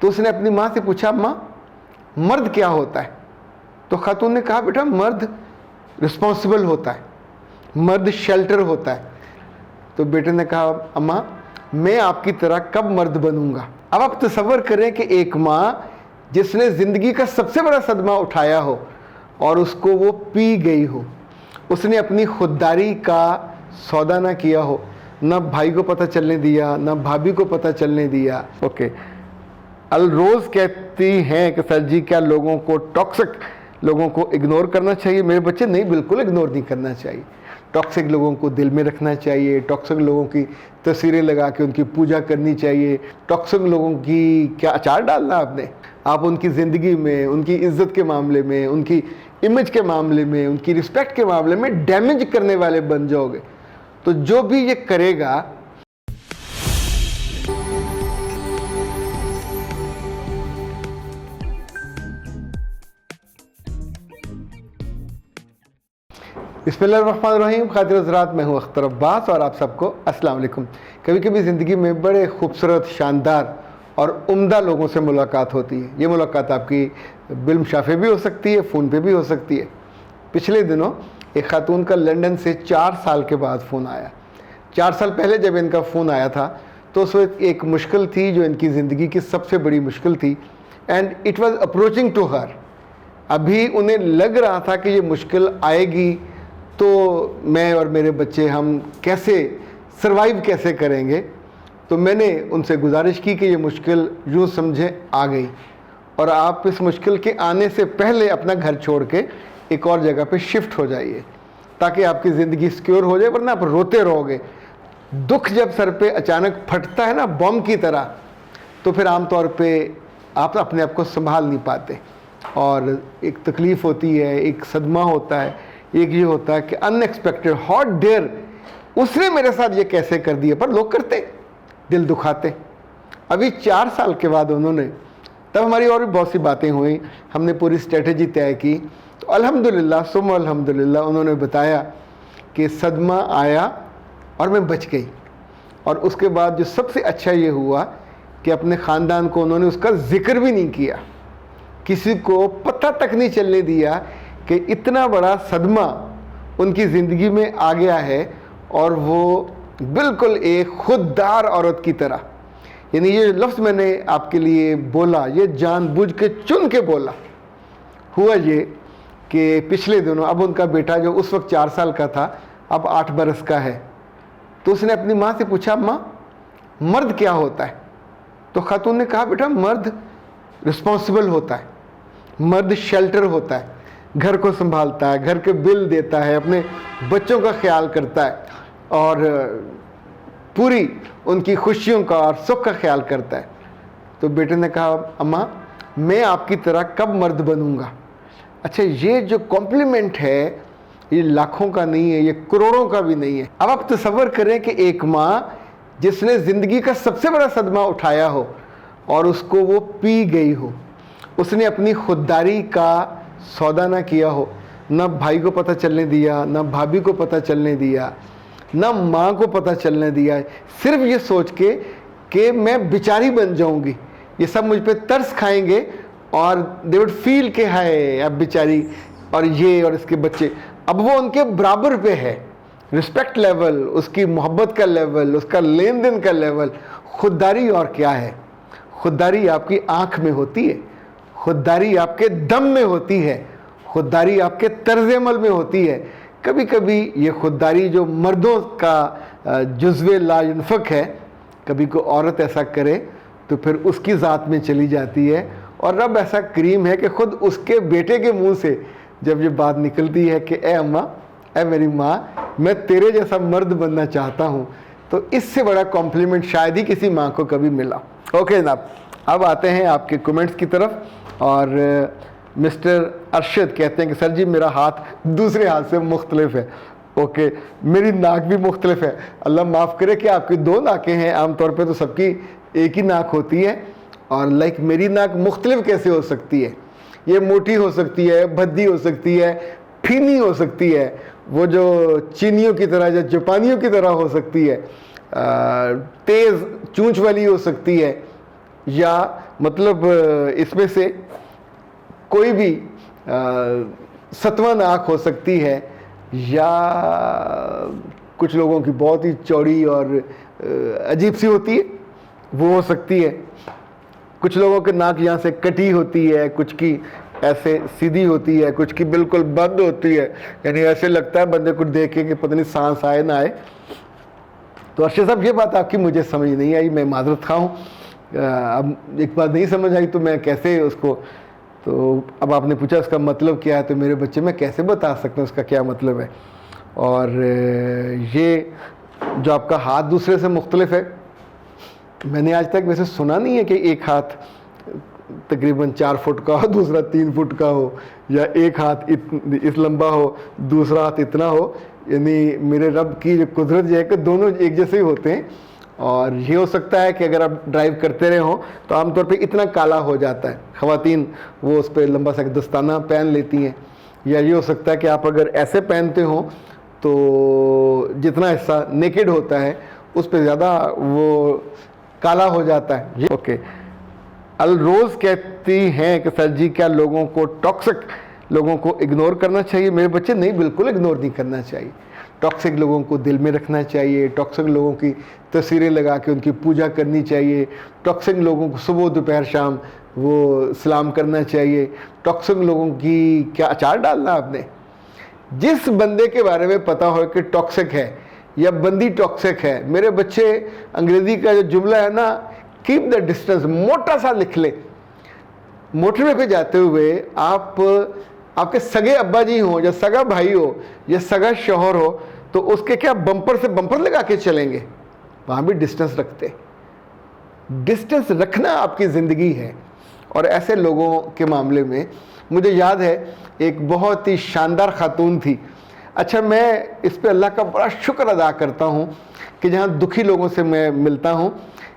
तो उसने अपनी माँ से पूछा, अम्मा मर्द क्या होता है? तो खातून ने कहा, बेटा मर्द रिस्पॉन्सिबल होता है, मर्द शेल्टर होता है। तो बेटे ने कहा, अम्मा मैं आपकी तरह कब मर्द बनूंगा। अब आप तसव्वुर करें कि एक माँ जिसने ज़िंदगी का सबसे बड़ा सदमा उठाया हो और उसको वो पी गई हो, उसने अपनी खुददारी का सौदा ना किया हो, ना भाई को पता चलने दिया, ना भाभी को पता चलने दिया। ओके, अलरोज़ कहती हैं कि सर जी क्या लोगों को, टॉक्सिक लोगों को इग्नोर करना चाहिए? मेरे बच्चे नहीं, बिल्कुल इग्नोर नहीं करना चाहिए। टॉक्सिक लोगों को दिल में रखना चाहिए, टॉक्सिक लोगों की तस्वीरें लगा के उनकी पूजा करनी चाहिए। टॉक्सिक लोगों की क्या अचार डालना आपने? आप उनकी ज़िंदगी में, उनकी इज़्ज़त के मामले में, उनकी इमेज के मामले में, उनकी रिस्पेक्ट के मामले में डैमेज करने वाले बन जाओगे। तो जो भी ये करेगा, बिस्मिल्लाहिर्रहमानिर्रहीम। खातिर हज़रात, मैं हूँ अख्तर अब्बास और आप सबको अस्सलाम वालेकुम। कभी कभी ज़िंदगी में बड़े खूबसूरत, शानदार और उम्दा लोगों से मुलाकात होती है। ये मुलाकात आपकी बिलमशाफे भी हो सकती है, फ़ोन पे भी हो सकती है। पिछले दिनों एक ख़ातून का लंदन से 4 साल के बाद फ़ोन आया। 4 साल पहले जब इनका फ़ोन आया था तो उस वक्त एक मुश्किल थी जो इनकी ज़िंदगी की सबसे बड़ी मुश्किल थी, and it was approaching to her. अभी उन्हें लग रहा था कि ये मुश्किल आएगी तो मैं और मेरे बच्चे हम कैसे सरवाइव कैसे करेंगे। तो मैंने उनसे गुजारिश की कि ये मुश्किल यूँ समझें आ गई और आप इस मुश्किल के आने से पहले अपना घर छोड़ के एक और जगह पे शिफ्ट हो जाइए ताकि आपकी ज़िंदगी सिक्योर हो जाए, वरना आप रोते रहोगे। दुख जब सर पे अचानक फटता है ना बम की तरह, तो फिर आम तौर पे आप अपने आप को संभाल नहीं पाते और एक तकलीफ़ होती है, एक सदमा होता है, एक ये होता है कि अनएक्सपेक्टेड, हॉट डेयर, उसने मेरे साथ ये कैसे कर दिया। पर लोग करते, दिल दुखाते। अभी 4 साल के बाद उन्होंने, तब हमारी और भी बहुत सी बातें हुई, हमने पूरी स्ट्रेटजी तय की। तो अल्हम्दुलिल्लाह सुम्मा अल्हम्दुलिल्लाह उन्होंने बताया कि सदमा आया और मैं बच गई। और उसके बाद जो सबसे अच्छा ये हुआ कि अपने ख़ानदान को उन्होंने उसका ज़िक्र भी नहीं किया, किसी को पता तक नहीं चलने दिया कि इतना बड़ा सदमा उनकी ज़िंदगी में आ गया है और वो बिल्कुल एक खुददार औरत की तरह। यानी ये लफ्ज़ मैंने आपके लिए बोला, ये जानबूझ के चुन के बोला। हुआ ये कि पिछले दिनों अब उनका बेटा जो उस वक्त 4 साल का था अब 8 बरस का है, तो उसने अपनी माँ से पूछा, माँ मर्द क्या होता है? तो खातून ने कहा, बेटा मर्द रिस्पॉन्सिबल होता है, मर्द शेल्टर होता है, घर को संभालता है, घर के बिल देता है, अपने बच्चों का ख्याल करता है और पूरी उनकी खुशियों का और सुख का ख्याल करता है। तो बेटे ने कहा, अम्मा मैं आपकी तरह कब मर्द बनूंगा। अच्छा, ये जो कॉम्प्लीमेंट है ये लाखों का नहीं है, ये करोड़ों का भी नहीं है। अब आप तसव्वुर करें कि एक माँ जिसने ज़िंदगी का सबसे बड़ा सदमा उठाया हो और उसको वो पी गई हो, उसने अपनी खुददारी का सौदा ना किया हो, ना भाई को पता चलने दिया, ना भाभी को पता चलने दिया, ना माँ को पता चलने दिया, सिर्फ ये सोच के कि मैं बेचारी बन जाऊंगी, ये सब मुझ पे तरस खाएंगे और दे वुड फील के हाय अब बेचारी और ये और इसके बच्चे। अब वो उनके बराबर पे है, रिस्पेक्ट लेवल, उसकी मोहब्बत का लेवल, उसका लेन देन का लेवल। खुददारी और क्या है? खुददारी आपकी आँख में होती है, खुददारी आपके दम में होती है, खुददारी आपके तर्ज़ अमल में होती है। कभी कभी ये खुददारी जो मर्दों का जुज़्वे लायुनफ़क है, कभी कोई औरत ऐसा करे तो फिर उसकी ज़ात में चली जाती है। और रब ऐसा करीम है कि ख़ुद उसके बेटे के मुंह से जब ये बात निकलती है कि ए अम्मा, ए मेरी माँ, मैं तेरे जैसा मर्द बनना चाहता हूँ, तो इससे बड़ा कॉम्प्लीमेंट शायद ही किसी माँ को कभी मिला। ओके जनाब, अब आते हैं आपके कमेंट्स की तरफ। और मिस्टर अरशद कहते हैं कि सर जी मेरा हाथ दूसरे हाथ से मुख्तलिफ है। ओके, मेरी नाक भी मुख्तलिफ है। अल्लाह माफ़ करे कि आपकी 2 नाकें हैं, आमतौर पे तो सबकी एक ही नाक होती है। और लाइक मेरी नाक मुख्तलिफ कैसे हो सकती है? ये मोटी हो सकती है, भद्दी हो सकती है, फीनी हो सकती है, वो जो चीनियों की तरह या जापानियों की तरह हो सकती है, तेज़ चूंच वाली हो सकती है, या मतलब इसमें से कोई भी सतवन आँख हो सकती है, या कुछ लोगों की बहुत ही चौड़ी और अजीब सी होती है, वो हो सकती है। कुछ लोगों के नाक यहाँ से कटी होती है, कुछ की ऐसे सीधी होती है, कुछ की बिल्कुल बंद होती है, यानी ऐसे लगता है बंदे को देख के कि पता नहीं सांस आए ना आए। तो अर्शद साहब, ये बात आपकी मुझे समझ नहीं आई, मैं माजरत खा हूँ। अब एक बात नहीं समझ आई तो मैं कैसे उसको, तो अब आपने पूछा इसका मतलब क्या है, तो मेरे बच्चे मैं कैसे बता सकता हूँ उसका क्या मतलब है। और ये जो आपका हाथ दूसरे से मुख्तलिफ है, मैंने आज तक वैसे सुना नहीं है कि एक हाथ तकरीबन 4 फुट का हो, दूसरा 3 फुट का हो, या एक हाथ इस लंबा हो, दूसरा हाथ इतना हो। यानी मेरे रब की जो कुदरत ये है कि दोनों एक जैसे ही होते हैं। और ये हो सकता है कि अगर आप ड्राइव करते रहे हों तो आमतौर पे इतना काला हो जाता है, ख़वातीन वो उस पर लंबा सा दस्ताना पहन लेती हैं, या ये हो सकता है कि आप अगर ऐसे पहनते हो तो जितना हिस्सा नेकेड होता है उस पर ज़्यादा वो काला हो जाता है। ओके, अलरोज़ कहती हैं कि सर जी क्या लोगों को टॉक्सिक लोगों को इग्नोर करना चाहिए? मेरे बच्चे नहीं, बिल्कुल इग्नोर नहीं करना चाहिए। टॉक्सिक लोगों को दिल में रखना चाहिए, टॉक्सिक लोगों की तस्वीरें लगा के उनकी पूजा करनी चाहिए, टॉक्सिक लोगों को सुबह दोपहर शाम वो सलाम करना चाहिए। टॉक्सिक लोगों की क्या अचार डालना आपने? जिस बंदे के बारे में पता हो कि टॉक्सिक है या बंदी टॉक्सिक है, मेरे बच्चे अंग्रेज़ी का जो जुमला है ना, कीप द डिस्टेंस, मोटा सा लिख ले। मोटरवे पे जाते हुए आपके सगे अब्बा जी हो या सगा भाई हो या सगा शौहर हो, तो उसके क्या बम्पर से बम्पर लगा के चलेंगे? वहाँ भी डिस्टेंस रखते। डिस्टेंस रखना आपकी ज़िंदगी है। और ऐसे लोगों के मामले में मुझे याद है एक बहुत ही शानदार खातून थी। अच्छा, मैं इस पे अल्लाह का बड़ा शुक्र अदा करता हूँ कि जहाँ दुखी लोगों से मैं मिलता हूँ,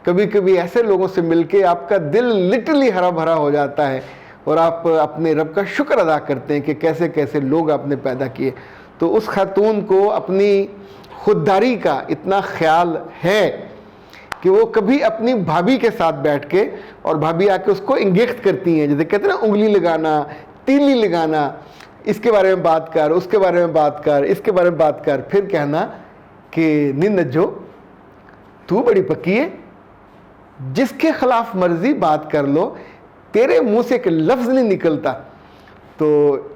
कभी कभी ऐसे लोगों से मिलके आपका दिल लिटरली हरा भरा हो जाता है और आप अपने रब का शुक्र अदा करते हैं कि कैसे कैसे लोग आपने पैदा किए। तो उस खातून को अपनी खुददारी का इतना ख्याल है कि वो कभी अपनी भाभी के साथ बैठ के, और भाभी आके उसको इंगिख्त करती हैं, जैसे कहते हैं ना उंगली लगाना, तीली लगाना, इसके बारे में बात कर, उसके बारे में बात कर, इसके बारे में बात कर, फिर कहना कि नी नज्जो तू बड़ी पक्की है, जिसके खिलाफ मर्जी बात कर लो, तेरे मुंह से एक लफ्ज़ नहीं निकलता। तो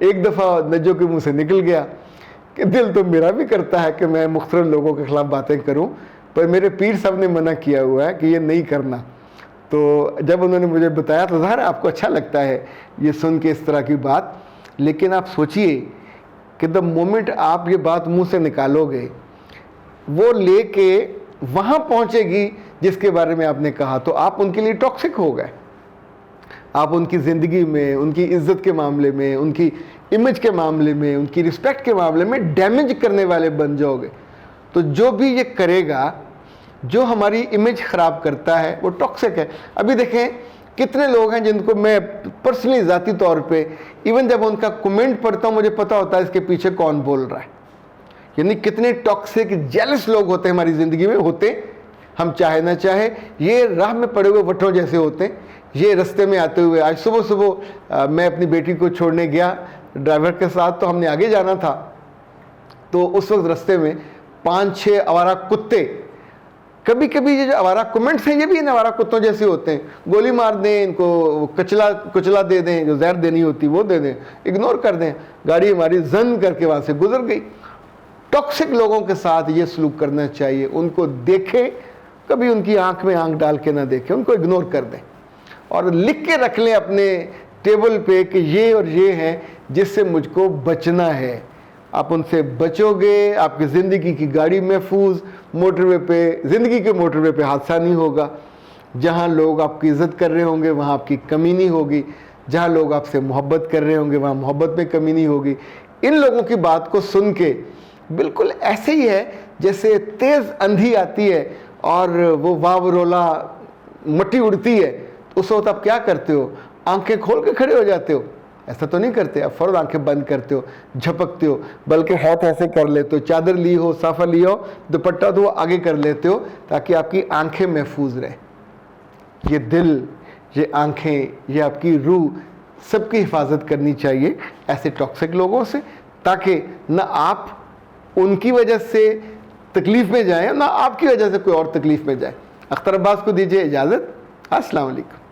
एक दफ़ा नज्जो के मुंह से निकल गया कि दिल तो मेरा भी करता है कि मैं मुख्तलिफ लोगों के ख़िलाफ़ बातें करूं, पर मेरे पीर साहब ने मना किया हुआ है कि ये नहीं करना। तो जब उन्होंने मुझे बताया तो ज़ाहिर है आपको अच्छा लगता है ये सुन के इस तरह की बात, लेकिन आप सोचिए कि द मोमेंट आप ये बात मुंह से निकालोगे, वो लेके वहाँ पहुँचेगी जिसके बारे में आपने कहा, तो आप उनके लिए टॉक्सिक हो गए। आप उनकी ज़िंदगी में, उनकी इज़्ज़त के मामले में, उनकी इमेज के मामले में, उनकी रिस्पेक्ट के मामले में डैमेज करने वाले बन जाओगे। तो जो भी ये करेगा, जो हमारी इमेज ख़राब करता है, वो टॉक्सिक है। अभी देखें कितने लोग हैं जिनको मैं पर्सनली ज़ाती तौर पे इवन जब उनका कमेंट पढ़ता हूँ मुझे पता होता है इसके पीछे कौन बोल रहा है। यानी कितने टॉक्सिक जेलस लोग होते हैं हमारी ज़िंदगी में, होते हम चाहे ना चाहे। ये राह में पड़े हुए वटों जैसे होते हैं। ये रास्ते में आते हुए, आज सुबह सुबह मैं अपनी बेटी को छोड़ने गया ड्राइवर के साथ, तो हमने आगे जाना था, तो उस वक्त रास्ते में 5-6 आवारा कुत्ते, कभी कभी ये जो आवारा कमेंट्स हैं ये भी इन आवारा कुत्तों जैसे होते हैं। गोली मार दें इनको, कुचला दे दें, जो जहर देनी होती वो दे दें, इग्नोर कर दें। गाड़ी हमारी जन करके वहाँ से गुजर गई। टॉक्सिक लोगों के साथ ये सलूक करना चाहिए। उनको देखें, कभी उनकी आंख में आंख डाल के ना देखें, उनको इग्नोर कर दें और लिख के रख लें अपने टेबल पे कि ये और ये हैं जिससे मुझको बचना है। आप उनसे बचोगे, आपकी ज़िंदगी की गाड़ी महफूज, मोटरवे पे, ज़िंदगी के मोटरवे पे हादसा नहीं होगा। जहाँ लोग आपकी इज़्ज़त कर रहे होंगे वहाँ आपकी कमी नहीं होगी। जहाँ लोग आपसे मोहब्बत कर रहे होंगे वहाँ मोहब्बत में कमी नहीं होगी। इन लोगों की बात को सुन के बिल्कुल ऐसे ही है जैसे तेज़ आंधी आती है और वो वावरोला मट्टी उड़ती है, उस वक्त आप क्या करते हो? आंखें खोल के खड़े हो जाते हो? ऐसा तो नहीं करते। आप फ़ौरन आंखें बंद करते हो, झपकते हो, बल्कि हाथ ऐसे कर लेते हो। चादर ली हो, साफा ली हो, दुपट्टा तो वो आगे कर लेते हो ताकि आपकी आंखें महफूज रहे। ये दिल, ये आंखें, ये आपकी रूह, सबकी हिफाजत करनी चाहिए ऐसे टॉक्सिक लोगों से, ताकि ना आप उनकी वजह से तकलीफ़ में जाएं ना आपकी वजह से कोई और तकलीफ़ में जाए। अख्तर अब्बास को दीजिए इजाज़त। अस्सलाम वालेकुम।